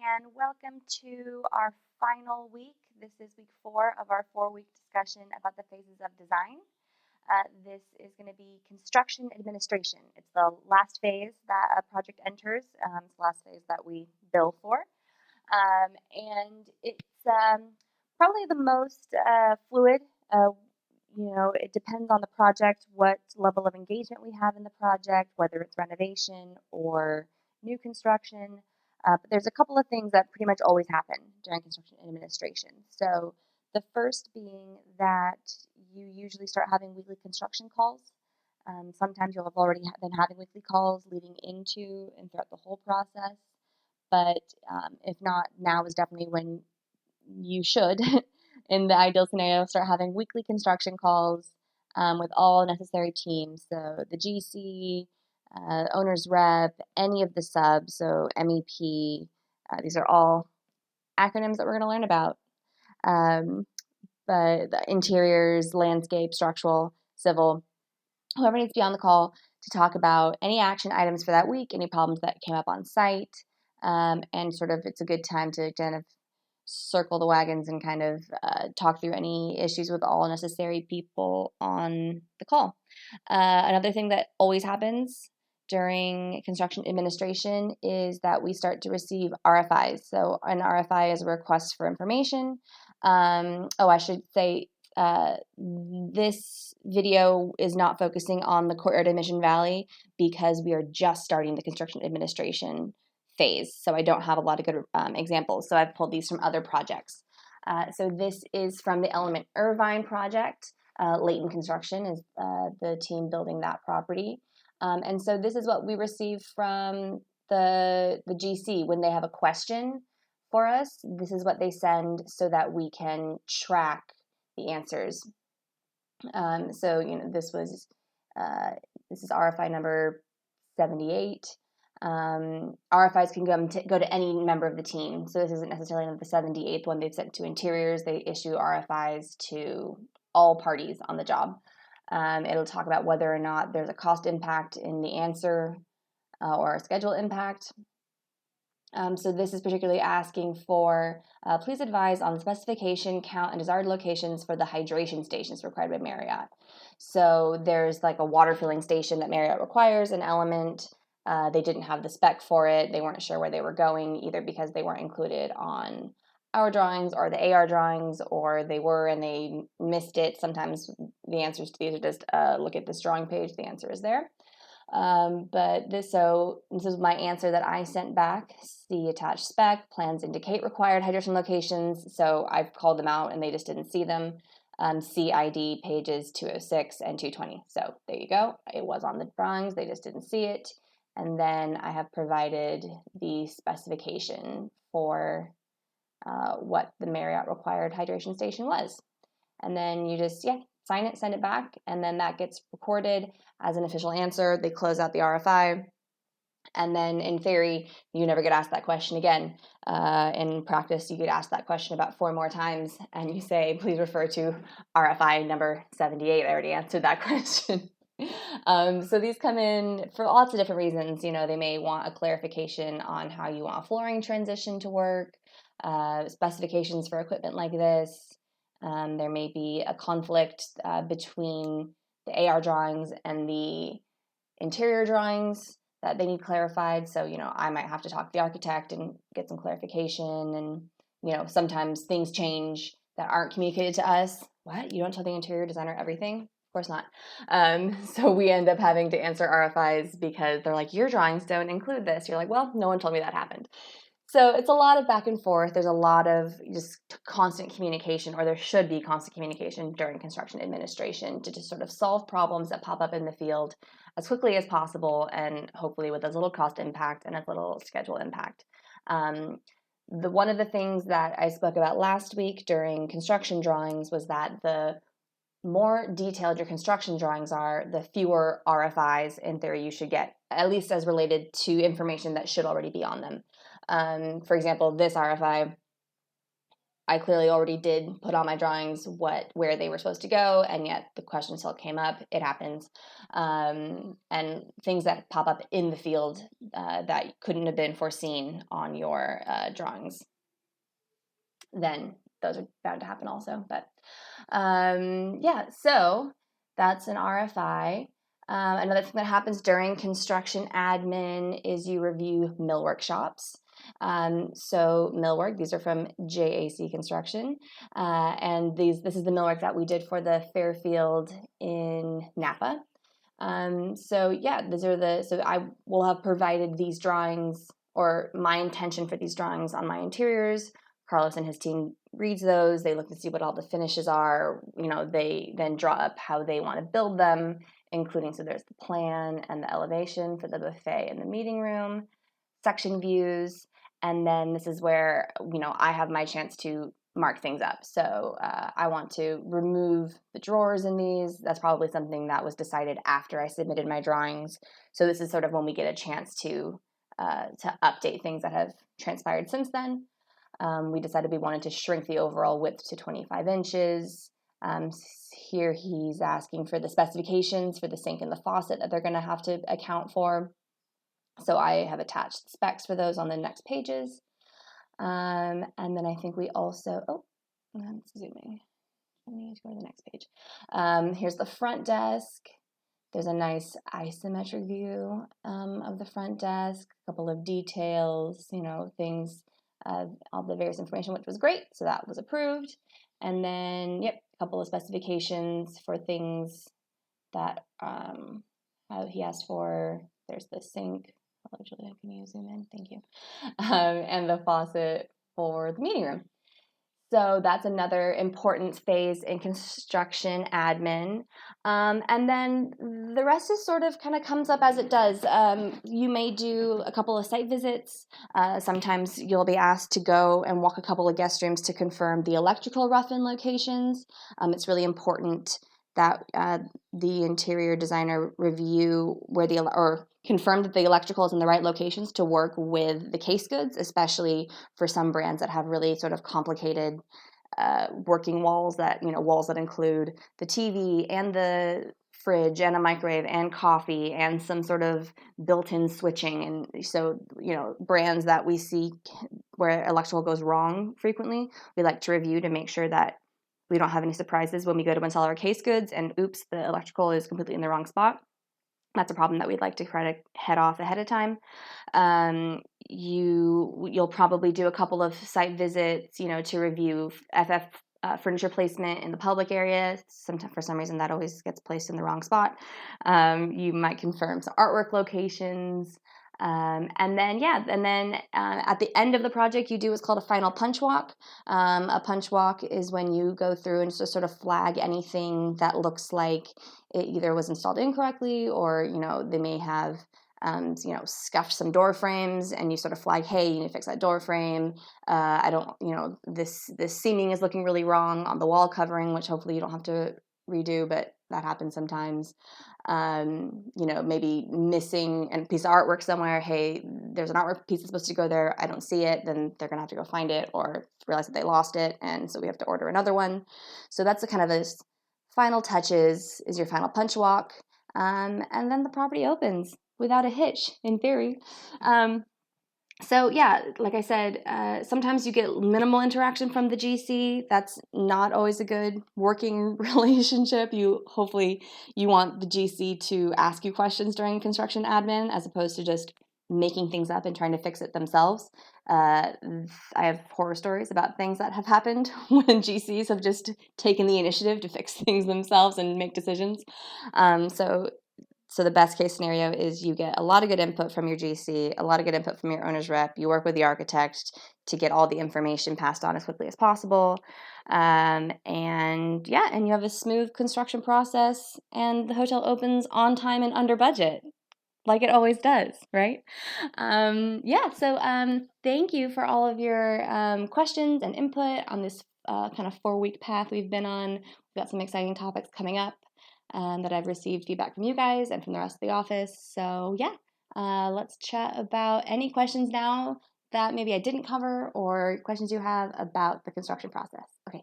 and welcome to our final week. This is week 4 of our 4-week discussion about the phases of design. This is going to be construction administration. It's the last phase that a project enters. It's the last phase that we bill for. And it's probably the most fluid. It depends on the project, what level of engagement we have in the project, whether it's renovation or new construction. But there's a couple of things that pretty much always happen during construction administration. So the first being that you usually start having weekly construction calls. Sometimes you'll have already been having weekly calls leading into and throughout the whole process. But if not, now is definitely when you should, in the ideal scenario, start having weekly construction calls with all necessary teams. So the GC, owner's rep, any of the subs, so MEP, these are all acronyms that we're going to learn about. But the interiors, landscape, structural, civil, whoever needs to be on the call to talk about any action items for that week, any problems that came up on site, and sort of it's a good time to kind of circle the wagons and kind of talk through any issues with all necessary people on the call. Another thing that always happens during construction administration is that we start to receive RFIs. So an RFI is a request for information. I should say this video is not focusing on the Courtyard of Mission Valley because we are just starting the construction administration phase. So I don't have a lot of good examples. So I've pulled these from other projects. So this is from the Element Irvine project. Layton Construction is the team building that property. And so this is what we receive from the GC when they have a question for us. This is what they send so that we can track the answers. This is RFI number 78. RFIs can go to any member of the team. So this isn't necessarily the 78th one they've sent to interiors. They issue RFIs to all parties on the job. It'll talk about whether or not there's a cost impact in the answer or a schedule impact. So this is particularly asking for, please advise on the specification, count, and desired locations for the hydration stations required by Marriott. So there's like a water filling station that Marriott requires, an Element. They didn't have the spec for it. They weren't sure where they were going, either because they weren't included on our drawings or the AR drawings, or they were and they missed it. Sometimes the answers to these are just look at this drawing page, the answer is there. But this is my answer that I sent back. See attached spec, plans indicate required hydration locations. So I've called them out and they just didn't see them. CID pages 206 and 220. So there you go. It was on the drawings. They just didn't see it. And then I have provided the specification for what the Marriott required hydration station was. And then you just, sign it, send it back, and then that gets recorded as an official answer. They close out the RFI. And then in theory, you never get asked that question again. In practice, you get asked that question about 4 more times, and you say, please refer to RFI number 78. I already answered that question. So these come in for lots of different reasons. They may want a clarification on how you want a flooring transition to work, specifications for equipment like this. There may be a conflict between the AR drawings and the interior drawings that they need clarified. So, I might have to talk to the architect and get some clarification. And, sometimes things change that aren't communicated to us. What? You don't tell the interior designer everything? Of course not. So we end up having to answer RFIs because they're like, your drawings don't include this. You're like, well, no one told me that happened. So it's a lot of back and forth. There's a lot of just constant communication, or there should be constant communication during construction administration to just sort of solve problems that pop up in the field as quickly as possible, and hopefully with as little cost impact and as little schedule impact. One of the things that I spoke about last week during construction drawings was that the more detailed your construction drawings are, the fewer RFIs in theory you should get, at least as related to information that should already be on them. For example, this RFI I clearly already did put on my drawings where they were supposed to go, and yet the question still came up. It happens. And things that pop up in the field that couldn't have been foreseen on your drawings, then those are bound to happen also. But yeah, so that's an RFI. Another thing that happens during construction admin is you review millwork shops. So millwork, these are from JAC Construction, and this is the millwork that we did for the Fairfield in Napa. So yeah, so I will have provided these drawings, or my intention for these drawings, on my interiors. Carlos and his team reads those. They look to see what all the finishes are. They then draw up how they want to build them, including, so there's the plan and the elevation for the buffet and the meeting room, section views, and then this is where, I have my chance to mark things up. So I want to remove the drawers in these. That's probably something that was decided after I submitted my drawings. So this is sort of when we get a chance to update things that have transpired since then. We decided we wanted to shrink the overall width to 25 inches. Here he's asking for the specifications for the sink and the faucet that they're going to have to account for. So I have attached specs for those on the next pages. And then I think we also, I'm zooming. I need to go to the next page. Here's the front desk. There's a nice isometric view of the front desk, a couple of details, things, all the various information, which was great. So that was approved. And then, a couple of specifications for things that he asked for. There's the sink. Hello, Julia, can you zoom in? Thank you. And the faucet for the meeting room. So that's another important phase in construction admin. And then the rest is sort of kind of comes up as it does. You may do a couple of site visits. Sometimes you'll be asked to go and walk a couple of guest rooms to confirm the electrical rough-in locations. It's really important that the interior designer review or confirm that the electrical is in the right locations to work with the case goods, especially for some brands that have really sort of complicated working walls that include the TV and the fridge and a microwave and coffee and some sort of built-in switching. And so, brands that we see where electrical goes wrong frequently, we like to review to make sure that we don't have any surprises when we go to install our case goods and oops, the electrical is completely in the wrong spot. That's a problem that we'd like to try to head off ahead of time. You'll probably do a couple of site visits, to review FF furniture placement in the public area. Sometimes, for some reason, that always gets placed in the wrong spot. You might confirm some artwork locations. And then at the end of the project, you do what's called a final punch walk. A punch walk is when you go through and just sort of flag anything that looks like it either was installed incorrectly or, they may have, scuffed some door frames, and you sort of flag, hey, you need to fix that door frame. This seaming is looking really wrong on the wall covering, which hopefully you don't have to redo, but that happens sometimes. Maybe missing a piece of artwork somewhere. Hey, there's an artwork piece that's supposed to go there. I don't see it. Then they're going to have to go find it or realize that they lost it. And so we have to order another one. So that's the kind of this final touches is your final punch walk. And then the property opens without a hitch, in theory. So yeah, like I said, sometimes you get minimal interaction from the GC. That's not always a good working relationship. Hopefully you want the GC to ask you questions during construction admin as opposed to just making things up and trying to fix it themselves. I have horror stories about things that have happened when GCs have just taken the initiative to fix things themselves and make decisions. So the best case scenario is you get a lot of good input from your GC, a lot of good input from your owner's rep. You work with the architect to get all the information passed on as quickly as possible. And you have a smooth construction process, and the hotel opens on time and under budget, like it always does, right? So thank you for all of your questions and input on this kind of 4-week path we've been on. We've got some exciting topics coming up. That I've received feedback from you guys and from the rest of the office. So let's chat about any questions now that maybe I didn't cover or questions you have about the construction process. Okay,